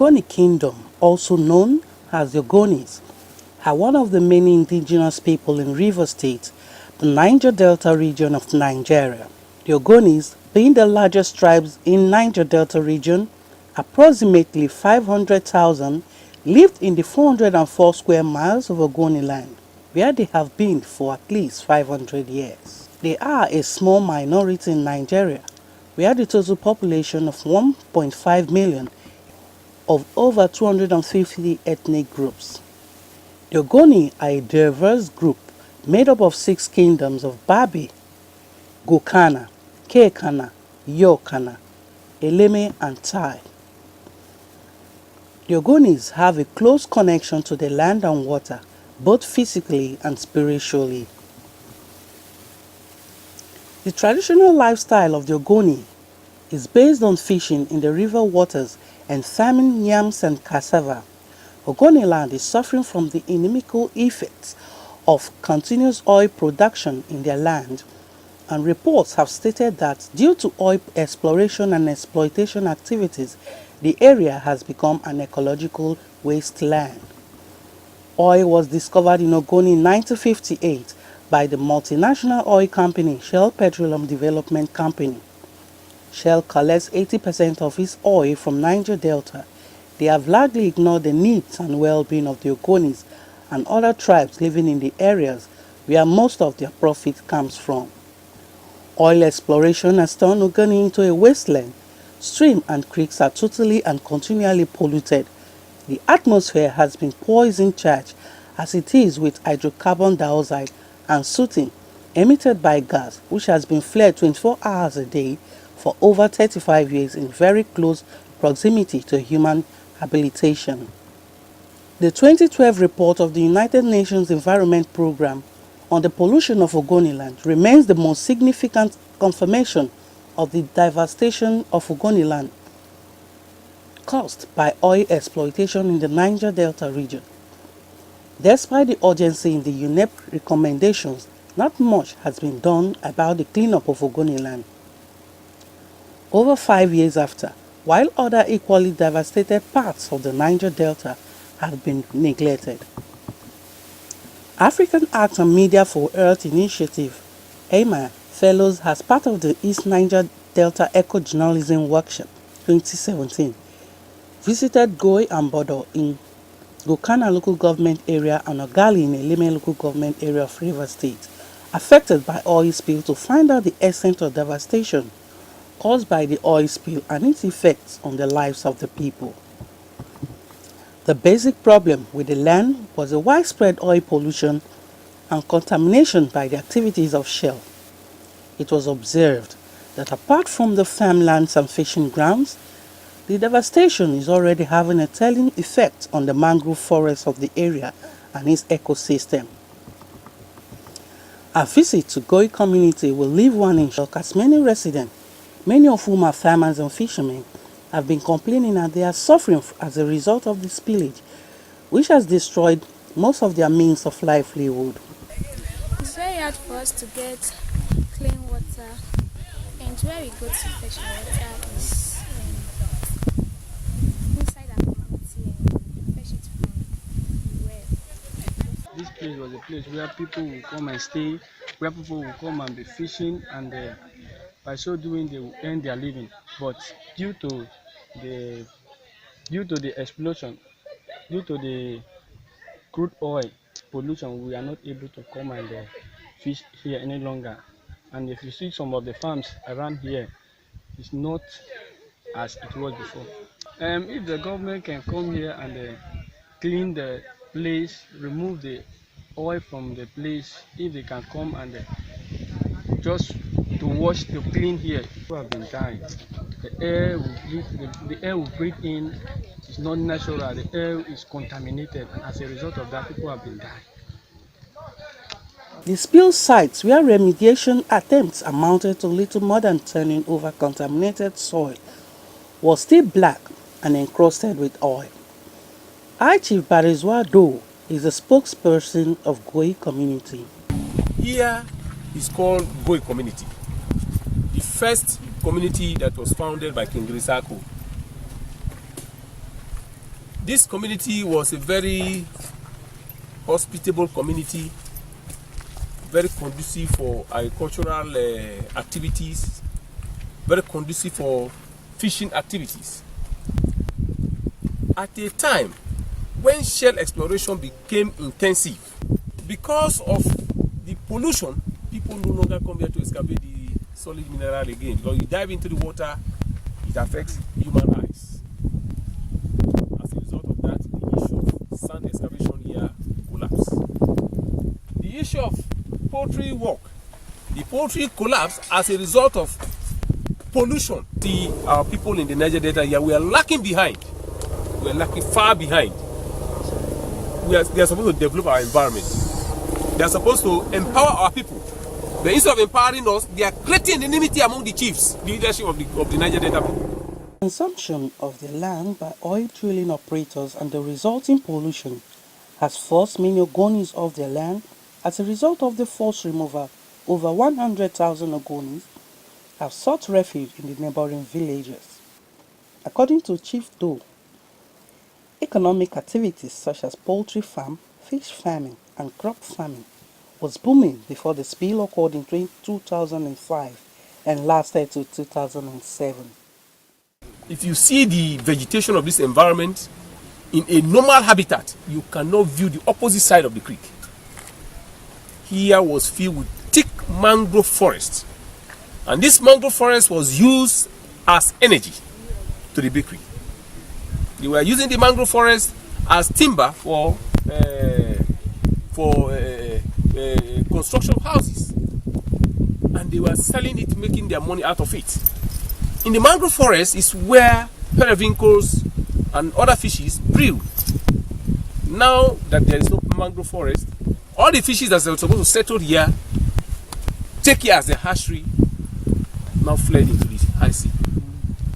Ogoni Kingdom, also known as the Ogonis, are one of the many indigenous people in Rivers State, the Niger Delta region of Nigeria. The Ogonis, being the largest tribes in Niger Delta region, approximately 500,000, lived in the 404 square miles of Ogoniland, where they have been for at least 500 years. They are a small minority in Nigeria, where the total population of 1.5 million of over 250 ethnic groups. The Ogoni are a diverse group made up of 6 kingdoms of Babi, Gokana, Kekana, Yokana, Eleme and Tai. The Ogonis have a close connection to the land and water, both physically and spiritually. The traditional lifestyle of the Ogoni is based on fishing in the river waters and farming yams and cassava. Ogoniland is suffering from the inimical effects of continuous oil production in their land, and reports have stated that due to oil exploration and exploitation activities, the area has become an ecological wasteland. Oil was discovered in Ogoni in 1958 by the multinational oil company Shell Petroleum Development Company. Shell collects 80% of its oil from Niger Delta. They have largely ignored the needs and well-being of the Ogonis and other tribes living in the areas where most of their profit comes from. Oil exploration has turned Ogoni into a wasteland. Streams and creeks are totally and continually polluted. The atmosphere has been poison charged as it is with hydrocarbon dioxide and soot emitted by gas, which has been flared 24 hours a day for over 35 years in very close proximity to human habitation. The 2012 report of the United Nations Environment Programme on the pollution of Ogoniland remains the most significant confirmation of the devastation of Ogoniland caused by oil exploitation in the Niger Delta region. Despite the urgency in the UNEP recommendations, not much has been done about the cleanup of Ogoniland. Over 5 years after, while other equally devastated parts of the Niger Delta have been neglected. African Arts and Media for Earth Initiative, AMA, Fellows as part of the East Niger Delta Eco-Journalism Workshop 2017 visited Goi and Bodo in Gokana local government area and Ogali in Eleme local government area of Rivers State, affected by oil spill, to find out the extent of devastation caused by the oil spill and its effects on the lives of the people. The basic problem with the land was the widespread oil pollution and contamination by the activities of Shell. It was observed that apart from the farmlands and fishing grounds, the devastation is already having a telling effect on the mangrove forests of the area and its ecosystem. A visit to Goi community will leave one in shock, as many residents, many of whom are farmers and fishermen, have been complaining that they are suffering as a result of the spillage, which has destroyed most of their means of livelihood. It's very hard for us to get clean water, and where we go to fetch water is inside our community and fetch it from the well. This place was a place where people will come and stay, where people will come and be fishing, and by so doing they will earn their living. But due to the explosion, due to the crude oil pollution, we are not able to come and fish here any longer. And if you see some of the farms around here, it's not as it was before. If the government can come here and clean the place, remove the oil from the place, if they can come and just to wash, to clean here, people have been dying. The air we breathe in is not natural. The air is contaminated, and as a result of that, people have been dying. The spill sites where remediation attempts amounted to little more than turning over contaminated soil was still black and encrusted with oil. High Chief Barizwa Do is the spokesperson of Goi community. Here is called Goi community, the first community that was founded by King Grisako. This community was a very hospitable community, very conducive for agricultural activities, very conducive for fishing activities. At a time when shell exploration became intensive, because of the pollution, people no longer come here to excavate the solid mineral again. Because you dive into the water, it affects human eyes. As a result of that, the issue of sand excavation here collapsed. The issue of poultry work, the poultry collapsed as a result of pollution. Our people in the Niger Delta here, we are lacking behind. We are lacking far behind. They are supposed to develop our environment. They are supposed to empower our people. But instead of empowering us, they are creating enmity among the chiefs, the leadership of the Niger Delta people. Consumption of the land by oil drilling operators and the resulting pollution has forced many Ogonis off their land. As a result of the forced removal, over 100,000 Ogonis have sought refuge in the neighboring villages. According to Chief Doe, economic activities such as poultry farm, fish farming, and crop farming was booming before the spill occurred in 2005 and lasted to 2007. If you see the vegetation of this environment in a normal habitat, you cannot view the opposite side of the creek. Here was filled with thick mangrove forest, and this mangrove forest was used as energy to the bakery. They were using the mangrove forest as timber for construction of houses, and they were selling it, making their money out of it. In the mangrove forest is where periwinkles and other fishes brew. Now that there is no mangrove forest, all the fishes that were supposed to settle here, take here as a hatchery, now fled into the high sea.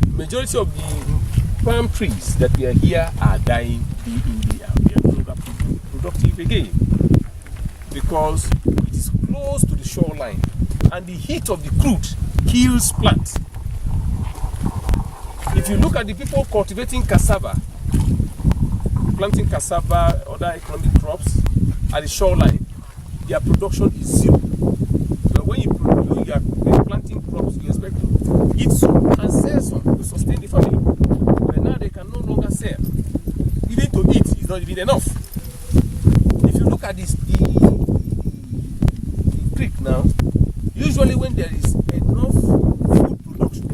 Majority of the palm trees that we are here are dying in India. We are no longer productive again because it is close to the shoreline, and the heat of the crude kills plants. If you look at the people cultivating cassava, planting cassava, other economic crops at the shoreline, their production is zero. So when you are planting crops, you expect to eat some and sell some to sustain the family. But now they can no longer sell. Even to eat is not even enough. If you look at this, the creek now, usually when there is enough food production,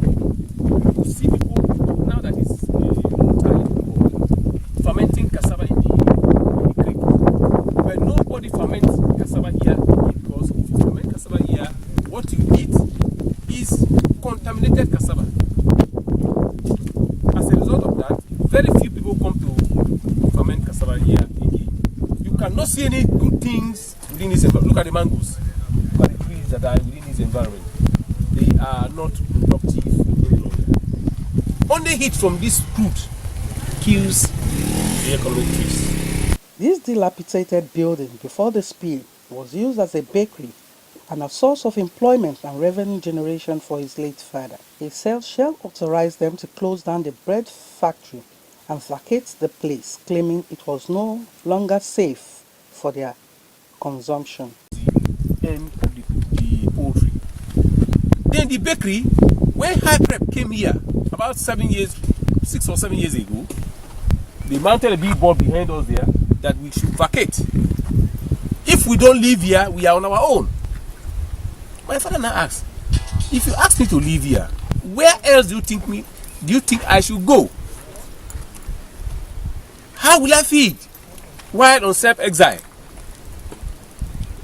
you see people now that is fermenting cassava in the creek. But nobody ferments cassava here because if you ferment cassava here, what you eat is contaminated cassava. As a result of that, very few people come to ferment cassava here again. You cannot see any good things within this environment. Look at the mangoes. Look at the trees that are within this environment. They are not productive any longer. Only heat from this crude kills the economic trees. This dilapidated building before the spill was used as a bakery and a source of employment and revenue generation for his late father. He said Shell authorized them to close down the bread factory and vacate the place, claiming it was no longer safe for their consumption. The end of the poultry. Then the bakery, when High Prep came here about 6 or 7 years ago, they mounted a big board behind us there that we should vacate. If we don't live here, we are on our own. My father now asked, if you ask me to live here, where else do you think I should go? How will I feed while on self-exile?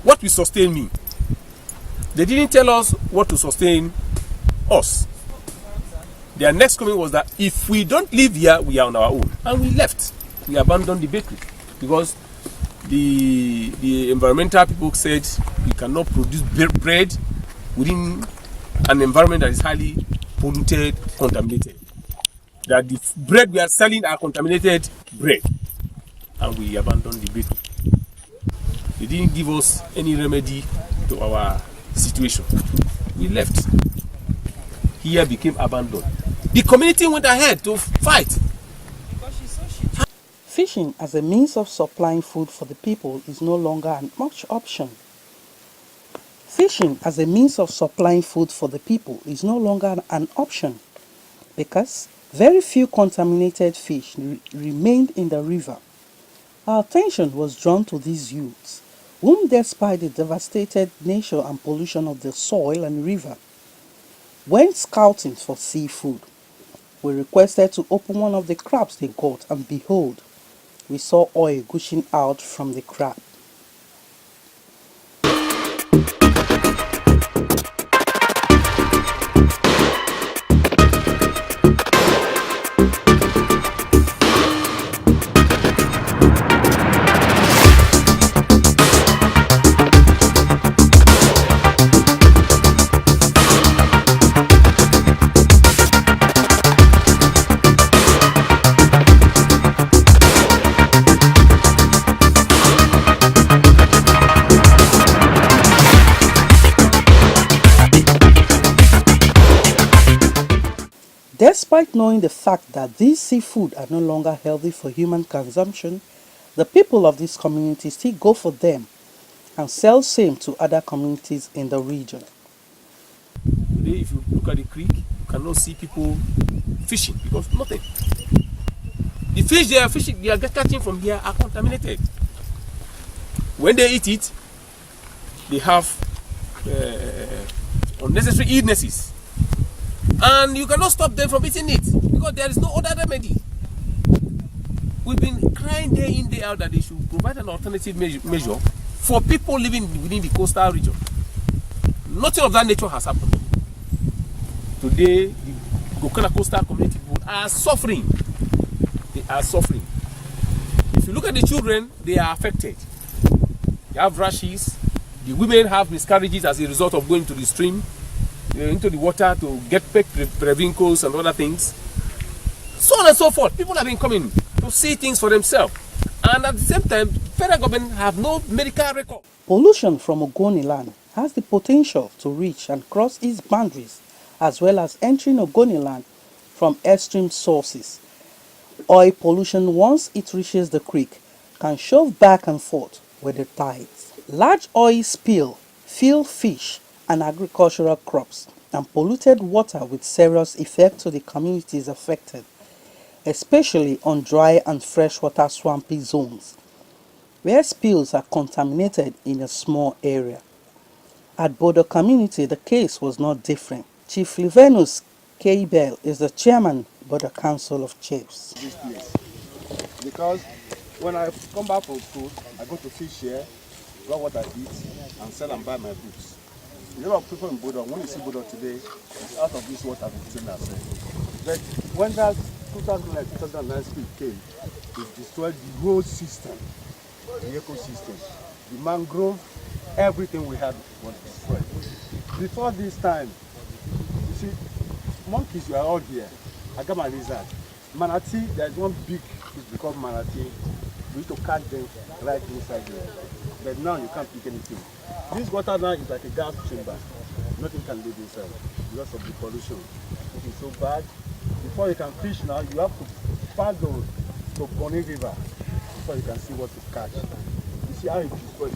What will sustain me? They didn't tell us what to sustain us. Their next comment was that if we don't live here, we are on our own. And we left. We abandoned the bakery because the environmental people said we cannot produce bread within an environment that is highly polluted, contaminated. That the bread we are selling are contaminated bread. And we abandoned the bakery. They didn't give us any remedy to our situation. We left. Here became abandoned. The community went ahead to fight. Fishing as a means of supplying food for the people is no longer an option. Fishing as a means of supplying food for the people is no longer an option because very few contaminated fish remained in the river. Our attention was drawn to these youths, whom despite the devastated nature and pollution of the soil and river, went scouting for seafood. We requested to open one of the crabs they got, and behold, we saw oil gushing out from the crab. Despite knowing the fact that these seafood are no longer healthy for human consumption, the people of this community still go for them and sell same to other communities in the region. Today, if you look at the creek, you cannot see people fishing because nothing. The fish they are fishing, they are catching from here are contaminated. When they eat it, they have unnecessary illnesses. And you cannot stop them from eating it because there is no other remedy. We've been crying day in, day out that they should provide an alternative measure for people living within the coastal region. Nothing of that nature has happened. Today, the Gokana coastal community people are suffering. They are suffering. If you look at the children, they are affected. They have rashes. The women have miscarriages as a result of going to the stream, into the water to get periwinkles and other things. So on and so forth. People have been coming to see things for themselves. And at the same time, federal government have no medical record. Pollution from Ogoniland has the potential to reach and cross its boundaries, as well as entering Ogoniland from extreme sources. Oil pollution, once it reaches the creek, can shove back and forth with the tides. Large oil spill fill fish and agricultural crops and polluted water with serious effect to the communities affected, especially on dry and freshwater swampy zones, where spills are contaminated in a small area. At Bodo community, the case was not different. Chief Livenus K. Bell is the chairman of Bodo Council of Chiefs. This place. Because when I come back from school, I go to fish here, learn what I eat, and sell and buy my books. A lot of people in Bodo, when you see Bodo today, it's out of this water between ourselves. But when that 2009 spill came, it destroyed the whole system, the ecosystem, the mangrove, everything we had was destroyed. Before this time, you see, monkeys were all here. Agama lizard. Manatee, there's one big fish called manatee. We used to catch them right inside there. But now you can't pick anything. This water now is like a gas chamber. Nothing can live inside because of the pollution. It is so bad. Before you can fish now, you have to pass the Bonny River before you can see what to catch. You see how it destroyed.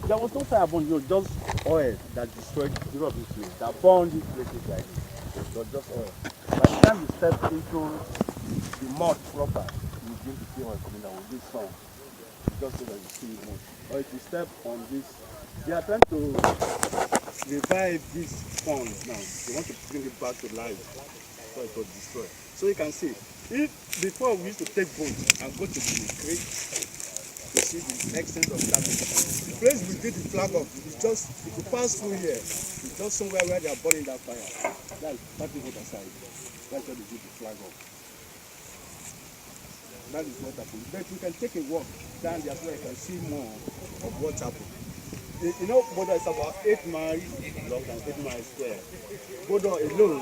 There was no fire burn, just oil that destroyed the rubbish place. That burned these places like this. It was just oil. By the time you step into the mud proper, you begin to see oil coming down with this sun. Just so that you see it more. Or if you step on this, they are trying to revive these ponds now. They want to bring it back to life. So it was destroyed. So you can see, if before we used to take boats and go to the creek, you see the extent of that. The place we did the flag off, it's just, if you pass through here, it's just somewhere where they are burning that fire. That's that is what aside. That's where they did the flag off. That is what happened. But we can take a walk down there so you can see more of what happened. You know, Bodo is about 8 miles long and 8 miles square. Bodo alone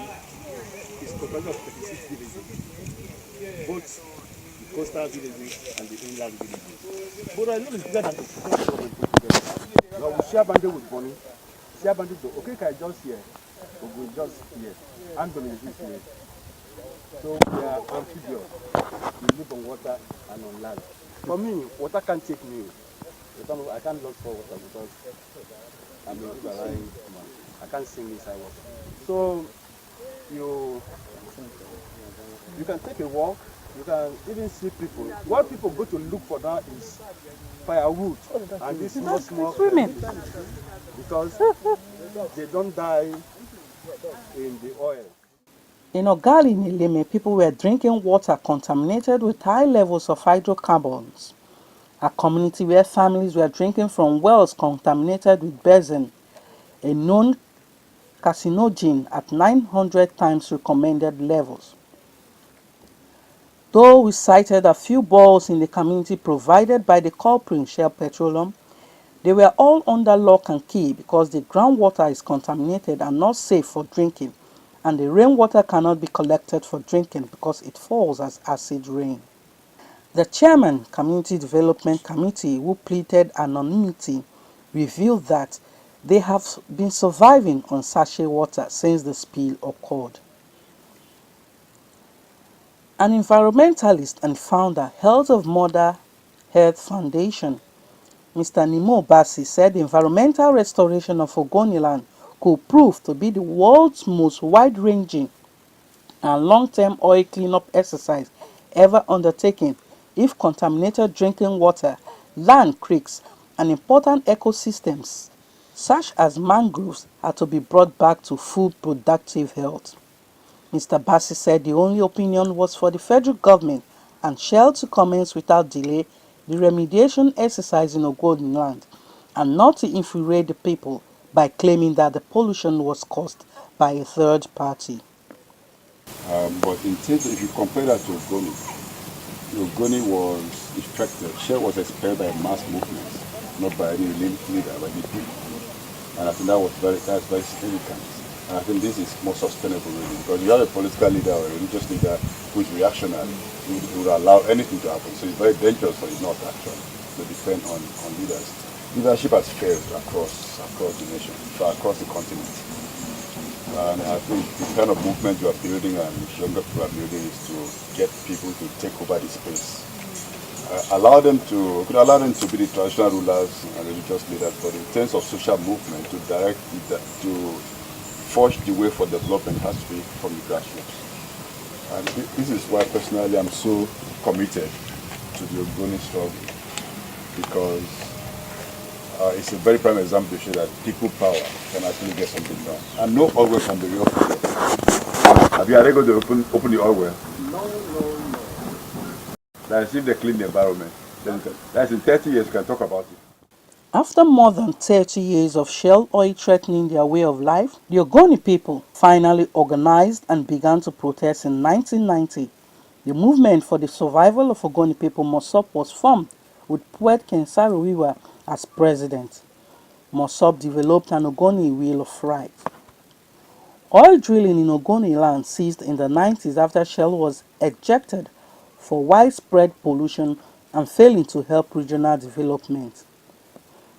is composed of 36 villages, both the coastal villages and the inland villages. Bodo alone is bigger than the government put together. Now we share banded with Bonny, share banded with Okeka is just here, we just here, and Bonny is this way. So we are amphibious. We live on water. and on land. For me, water can't take me. I can't look for water because I'm a riverine man. I can't sing inside water. So you you can take a walk, you can even see people. What people go to look for now is firewood and this small Swimming. because they don't die in the oil. In Ogali in Eleme, people were drinking water contaminated with high levels of hydrocarbons. A community where families were drinking from wells contaminated with benzene, a known carcinogen at 900 times recommended levels. Though we cited a few balls in the community provided by the culprit Shell Petroleum, they were all under lock and key because the groundwater is contaminated and not safe for drinking, and the rainwater cannot be collected for drinking because it falls as acid rain. The chairman, Community Development Committee, who pleaded anonymity, revealed that they have been surviving on sachet water since the spill occurred. An environmentalist and founder, Health of Mother Health Foundation, Mr. Nimo Bassi, said the environmental restoration of Ogoniland could prove to be the world's most wide-ranging and long-term oil cleanup exercise ever undertaken if contaminated drinking water, land, creeks, and important ecosystems such as mangroves are to be brought back to full productive health. Mr. Bassi said the only opinion was for the federal government and Shell to commence without delay the remediation exercise in Ogoniland and not to infuriate the people by claiming that the pollution was caused by a third party. But in terms, if you compare that to Ogoni, Ogoni was effective. Shell was expelled by mass movements, not by any leader, by the people. And I think that's very significant. And I think this is more sustainable really, because you have a political leader or a religious leader who is reactionary, who would allow anything to happen. So it's very dangerous for the North actually to depend on leaders. Leadership has failed across the nation, across the continent. And I think the kind of movement you are building and younger people are building is to get people to take over the space. Could allow them to be the traditional rulers and religious leaders, but in terms of social movement, to forge the way for development has to be from the grassroots. And this is why personally I'm so committed to the Ogoni struggle, because it's a very prime example to show that people power can actually get something done. And no oil well can be real project. Have you ever going to open the oil well? No. That's if they clean the environment. Then that's in 30 years you can talk about it. After more than 30 years of Shell oil threatening their way of life, the Ogoni people finally organized and began to protest in 1990. The movement for the survival of Ogoni people Mosop was formed with poet Kensaruwiwa as president. Mosop developed an Ogoni Wheel of Right. Oil drilling in Ogoniland ceased in the 90s after Shell was ejected for widespread pollution and failing to help regional development.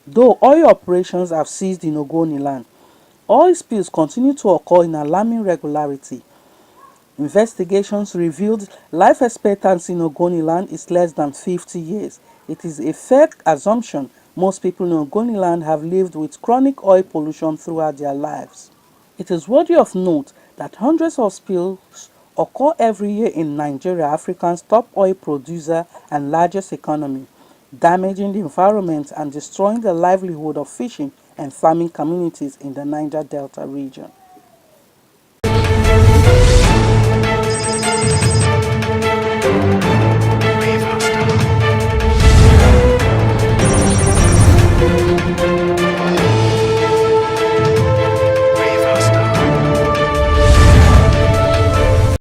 Though oil operations have ceased in Ogoniland, oil spills continue to occur in alarming regularity. Investigations revealed life expectancy in Ogoniland is less than 50 years. It is a fair assumption most people in Ogoniland have lived with chronic oil pollution throughout their lives. It is worthy of note that hundreds of spills occur every year in Nigeria, Africa's top oil producer and largest economy, damaging the environment and destroying the livelihood of fishing and farming communities in the Niger Delta region.